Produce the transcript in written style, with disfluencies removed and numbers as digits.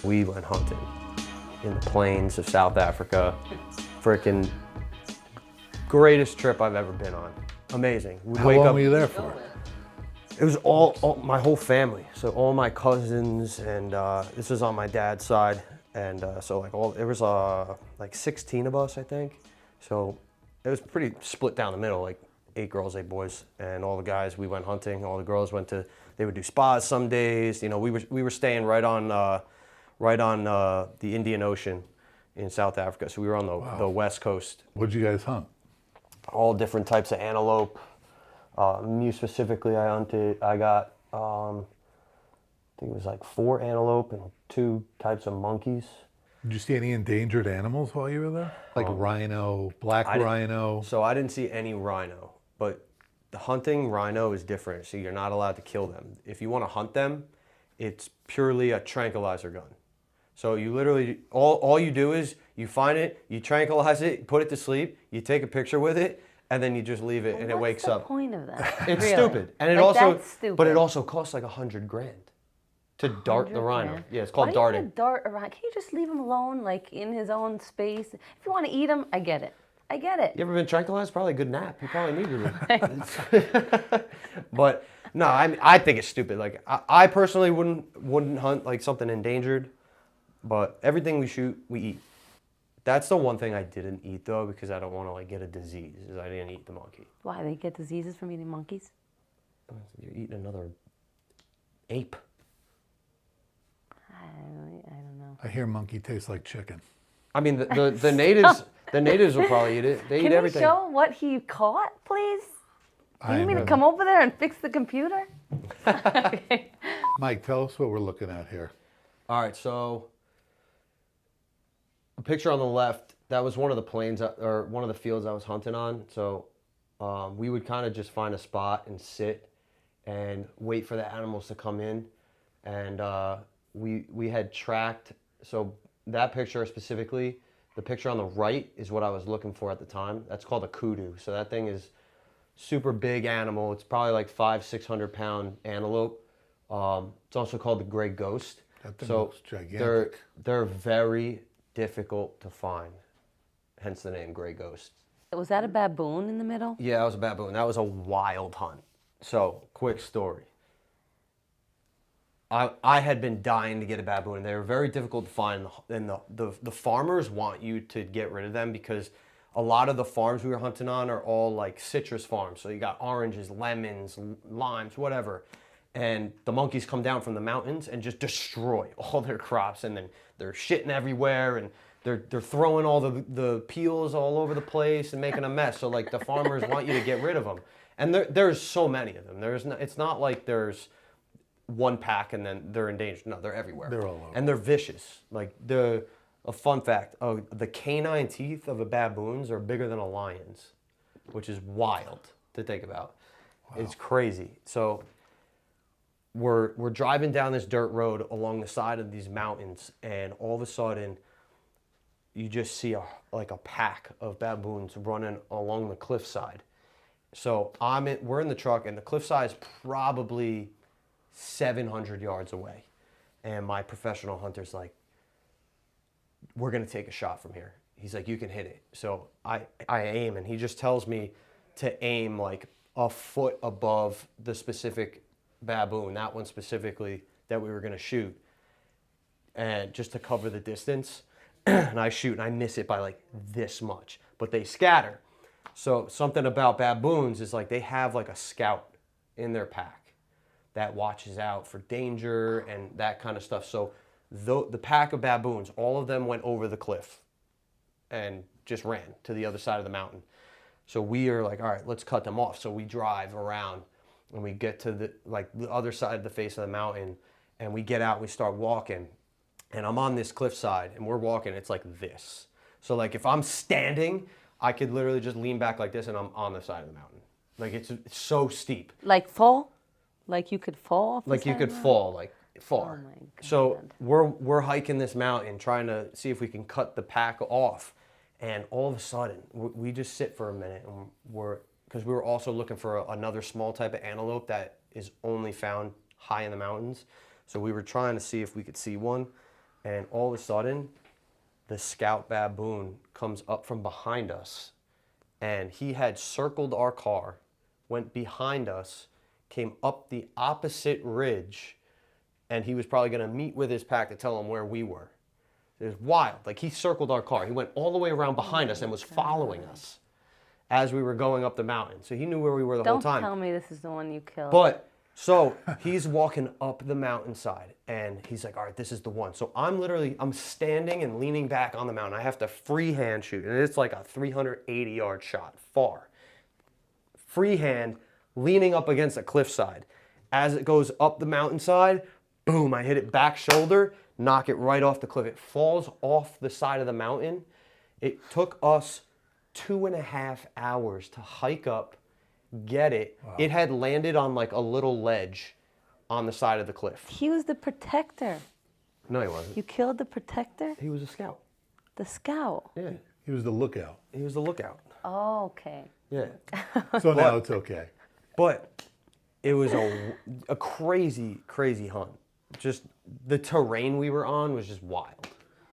We went hunting in the plains of South Africa. Freaking greatest trip I've ever been on. Amazing. We'd How long were you there for? It was all my whole family. So all my cousins, and this was on my dad's side. And so it was like 16 of us, I think. So it was pretty split down the middle, like 8 girls, 8 boys, and all the guys, we went hunting. All the girls they would do spas some days. You know, we were staying right on the Indian Ocean in South Africa. So we were on the west coast. What'd you guys hunt? All different types of antelope. Me specifically, I got, I think it was like 4 antelope and 2 types of monkeys. Did you see any endangered animals while you were there? Like rhino, black rhino? So I didn't see any rhino, but the hunting rhino is different. So you're not allowed to kill them. If you want to hunt them, it's purely a tranquilizer gun. So you literally, all you do is you find it, you tranquilize it, put it to sleep, you take a picture with it, and then you just leave it and it wakes up. What's the point of that? It's Really? stupid. And it Like, also, that's stupid. but it also costs like $100,000 to dart the rhino. $100,000. Yeah, it's called Why darting. Do you dart around? Can you just leave him alone, like in his own space? If you want to eat him, I get it. I get it. You ever been tranquilized? Probably a good nap. You probably needed it. But no, I think it's stupid. Like I personally wouldn't hunt like something endangered, but everything we shoot, we eat. That's the one thing I didn't eat though, because I don't want to like get a disease. Is I didn't eat the monkey. Why, they get diseases from eating monkeys? You're eating another ape. I don't know. I hear monkey tastes like chicken. I mean, the natives will probably eat it. They eat everything. Can you show what he caught, please? Do you need me to am come over there and fix the computer? Okay. Mike, tell us what we're looking at here. All right, so a picture on the left, that was one of the plains or one of the fields I was hunting on. So we would kind of just find a spot and sit and wait for the animals to come in. And we had tracked, so that picture specifically, the picture on the right is what I was looking for at the time. That's called a kudu. So that thing is super big animal. It's probably like 500-600 pound antelope. It's also called the gray ghost. That thing So looks gigantic. they're very difficult to find, hence the name gray ghost. Was that a baboon in the middle? Yeah, that was a baboon. That was a wild hunt. So, quick story. I had been dying to get a baboon. They were very difficult to find, and the farmers want you to get rid of them because a lot of the farms we were hunting on are all like citrus farms. So you got oranges, lemons, limes, whatever. And the monkeys come down from the mountains and just destroy all their crops, and then they're shitting everywhere, and they're throwing all the peels all over the place and making a mess. So like the farmers want you to get rid of them, and there's so many of them. It's not like there's one pack and then they're endangered. No, they're everywhere. They're all over. And they're vicious. Like a fun fact: the canine teeth of a baboons are bigger than a lion's, which is wild to think about. Wow. It's crazy. So we're driving down this dirt road along the side of these mountains, and all of a sudden you just see a pack of baboons running along the cliffside. So we're in the truck, and the cliffside is probably 700 yards away. And my professional hunter's like, we're gonna take a shot from here. He's like, you can hit it. So I aim, and he just tells me to aim like a foot above the specific baboon, that one specifically that we were gonna shoot, and just to cover the distance. And I shoot and I miss it by like this much, but they scatter. So something about baboons is like they have like a scout in their pack that watches out for danger and that kind of stuff. So the pack of baboons, all of them went over the cliff and just ran to the other side of the mountain. So we are like, all right, let's cut them off. So we drive around and we get to the other side of the face of the mountain, and we get out and we start walking. And I'm on this cliffside, and we're walking, it's like this. So like if I'm standing, I could literally just lean back like this and I'm on the side of the mountain. Like it's so steep. Like fall? Like you could fall off the Like you side could of the fall, like far. Oh my God. So we're hiking this mountain trying to see if we can cut the pack off. And all of a sudden, we just sit for a minute, and because we were also looking for another small type of antelope that is only found high in the mountains. So we were trying to see if we could see one. And all of a sudden, the scout baboon comes up from behind us, and he had circled our car, went behind us, came up the opposite ridge, and he was probably going to meet with his pack to tell them where we were. It was wild. Like, he circled our car. He went all the way around behind us and was following us as we were going up the mountain. So he knew where we were the whole time. Don't tell me this is the one you killed. But, so he's walking up the mountainside, and he's like, all right, this is the one. So I'm standing and leaning back on the mountain. I have to freehand shoot, and it's like a 380-yard shot, far. Freehand, leaning up against a cliffside. As it goes up the mountainside, boom, I hit it back shoulder, knock it right off the cliff. It falls off the side of the mountain. It took us 2.5 hours to hike up, get it. Wow. It had landed on like a little ledge on the side of the cliff. He was the protector. No, he wasn't. You killed the protector? He was a scout. The scout? Yeah. He was the lookout. He was the lookout. Oh, okay. Yeah. So now it's okay. But it was a crazy, crazy hunt. Just the terrain we were on was just wild.